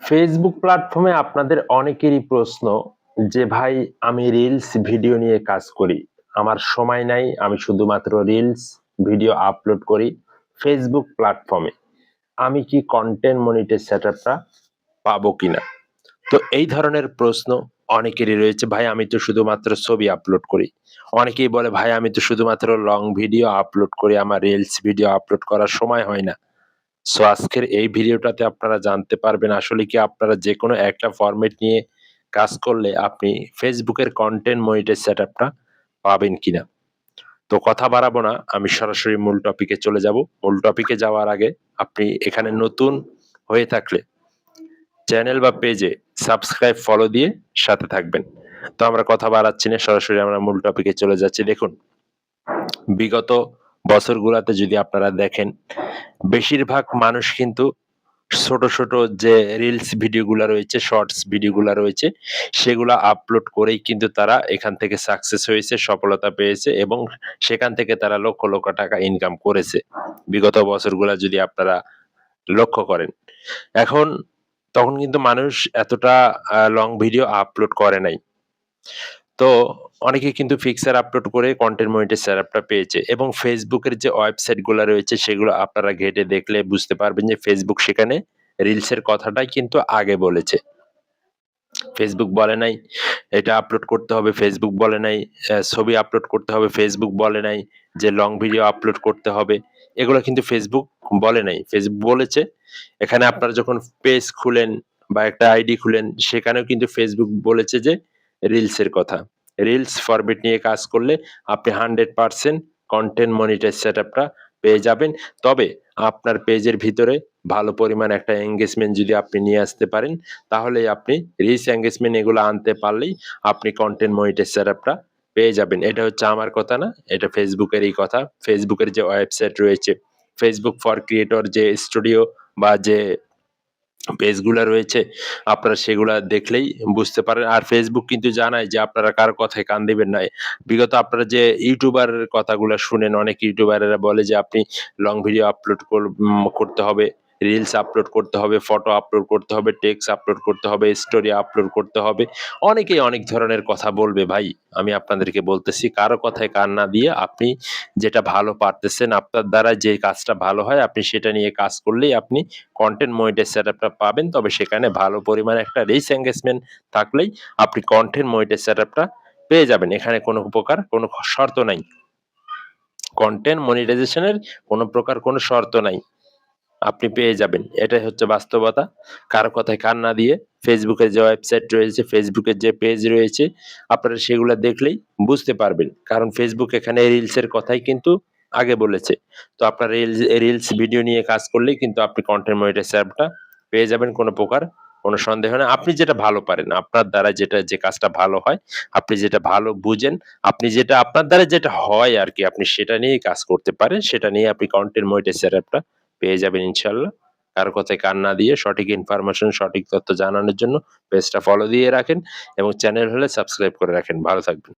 Facebook প্ল্যাটফর্মে আপনাদের অনেকেরই প্রশ্ন যে ভাই আমি রিলস ভিডিও নিয়ে কাজ করি। আমার সময় নাই। আমি শুধুমাত্র রিলস ভিডিও আপলোড করি ফেসবুক প্ল্যাটফর্মে। আমি কি কনটেন্ট মনিটাইজ সেটআপটা পাবো কিনা? তো এই ধরনের প্রশ্ন অনেকেরই রয়েছে। ভাই আমি তো শুধুমাত্র ছবি আপলোড করি। অনেকেই বলে ভাই আমি তো শুধুমাত্র লং ভিডিও আপলোড করি। আমার রিলস ভিডিও আপলোড করার সময় হয় না। সো আজকের এই ভিডিওটাতে আপনারা জানতে পারবেন আসলে কি আপনারা যেকোনো একটা ফরম্যাট নিয়ে কাজ করলে আপনি ফেসবুকের কনটেন্ট মনিটাইজ সেটআপটা পাবেন কিনা। তো কথা বাড়াবো না, আমি সরাসরি মূল টপিকে চলে যাব। মূল টপিকে যাওয়ার আগে আপনি এখানে নতুন হয়ে থাকলে চ্যানেল বা পেজে সাবস্ক্রাইব, ফলো দিয়ে সাথে থাকবেন। তো আমরা কথা বাড়াচ্ছি না, সরাসরি আমরা মূল টপিকে চলে যাচ্ছি। দেখুন, বিগত বছরগুলাতে যদি আপনারা দেখেন, বেশিরভাগ মানুষ কিন্তু ছোট, ছোট যে রিলস ভিডিওগুলা রয়েছে, শর্টস ভিডিওগুলা রয়েছে, সেগুলা আপলোড করেই কিন্তু তারা এখান থেকে সাকসেস হয়েছে, সফলতা পেয়েছে এবং সেখান থেকে তারা লক্ষ, লক্ষ টাকা ইনকাম করেছে। বিগত বছরগুলা যদি আপনারা লক্ষ্য করেন। এখন তখন কিন্তু মানুষ এতটা লং ভিডিও আপলোড করে নাই। তো অনেকে কিন্তু ফিক্সার আপলোড করে কনটেন্ট মনিটাইজ সেটআপটা পেয়েছে এবং ফেসবুকের যে ওয়েবসাইট গুলা রয়েছে সেগুলো আপনারা ঘেঁটে দেখলে বুঝতে পারবেন যে ফেসবুক সেখানে রিলসের কথাটাই কিন্তু আগে বলেছে। ফেসবুক বলে নাই এটা আপলোড করতে হবে, ফেসবুক বলে নাই ছবি আপলোড করতে হবে, ফেসবুক বলে নাই যে লং ভিডিও আপলোড করতে হবে। এগুলো কিন্তু ফেসবুক বলে নাই। ফেসবুক বলেছে এখানে আপনারা যখন পেজ খুলেন বা একটা আইডি খুলেন সেখানেও কিন্তু ফেসবুক বলেছে যে রিলসের কথা। রিলস ফরম্যাট নিয়ে কাজ করলে আপনি 100% কনটেন্ট মনিটাইজ সেটআপটা পেয়ে যাবেন। তবে আপনার পেজের ভিতরে ভালো পরিমাণ একটা এনগেজমেন্ট যদি আপনি নিয়ে আসতে পারেন, তাহলেই আপনি রিচ এনগেজমেন্ট এগুলো আনতে পারলেই আপনি কনটেন্ট মনিটাইজ সেটআপটা পেয়ে যাবেন। এটা হচ্ছে আমার কথা না, এটা ফেসবুকেরই কথা। ফেসবুকের যে ওয়েবসাইট রয়েছে, ফেসবুক ফর ক্রিয়েটর যে স্টুডিও বা যে পেজগুলা রয়েছে, আপনারা সেগুলা দেখলেই বুঝতে পারেন। আর ফেসবুক কিন্তু জানায় যে আপনারা কারো কথায় কান দিবেন না। বিগত আপনারা যে ইউটিউবারের কথাগুলা শুনেন, অনেক ইউটিউবারেরা বলে যে আপনি লং ভিডিও আপলোড করতে হবে, রিলস আপলোড করতে হবে, ফটো আপলোড করতে হবে, টেক্সট আপলোড করতে হবে, স্টোরি আপলোড করতে হবে। অনেকেই অনেক ধরনের কথা বলবে ভাই। আমি আপনাদেরকে বলতেছি কারো কথায় কান না দিয়ে আপনি যেটা ভালো পারতেছেন, আপনার দ্বারা যে কাজটা ভালো হয় আপনি সেটা নিয়ে কাজ করলেই আপনি কনটেন্ট মনিটাইজ সেটআপটা পাবেন। তবে সেখানে ভালো পরিমাণে একটা রিচ এনগেজমেন্ট থাকলেই আপনি কনটেন্ট মনিটাইজ সেটআপটা পেয়ে যাবেন। এখানে কোনো প্রকার কোনো শর্ত নাই। কনটেন্ট মনিটাইজেশনের কোনো প্রকার কোনো শর্ত নাই। আপনি পেয়ে যাবেন। এটাই হচ্ছে বাস্তবতা। কারো কথায় কান না দিয়ে ফেসবুকের যে ওয়েবসাইট রয়েছে, ফেসবুকের যে পেজ রয়েছে, আপনারা সেগুলা দেখলেই বুঝতে পারবেন। কারণ ফেসবুক এখানে রিলসের কথাই কিন্তু আগে বলেছে। তো আপনার রিলস ভিডিও নিয়ে কাজ করলেই কিন্তু আপনি কনটেন্ট মনিটাইজ সেটআপটা পেয়ে যাবেন, কোনো প্রকার কোনো সন্দেহ নাই। আপনি যেটা ভালো পারেন, আপনার দ্বারা যে কাজটা ভালো হয়, আপনি যেটা ভালো বুঝেন, আপনি যেটা আপনার দ্বারা যেটা হয় আরকি, আপনি সেটা নিয়েই কাজ করতে পারেন। সেটা নিয়ে আপনি কনটেন্ট মনিটাইজ সেটআপটা পেয়ে যাবেন ইনশাআল্লাহ। কারো কথায় কান না দিয়ে সঠিক ইনফরমেশন, সঠিক তথ্য জানানোর জন্য পেজটা ফলো দিয়ে রাখেন এবং চ্যানেল হলে সাবস্ক্রাইব করে রাখেন। ভালো থাকবেন।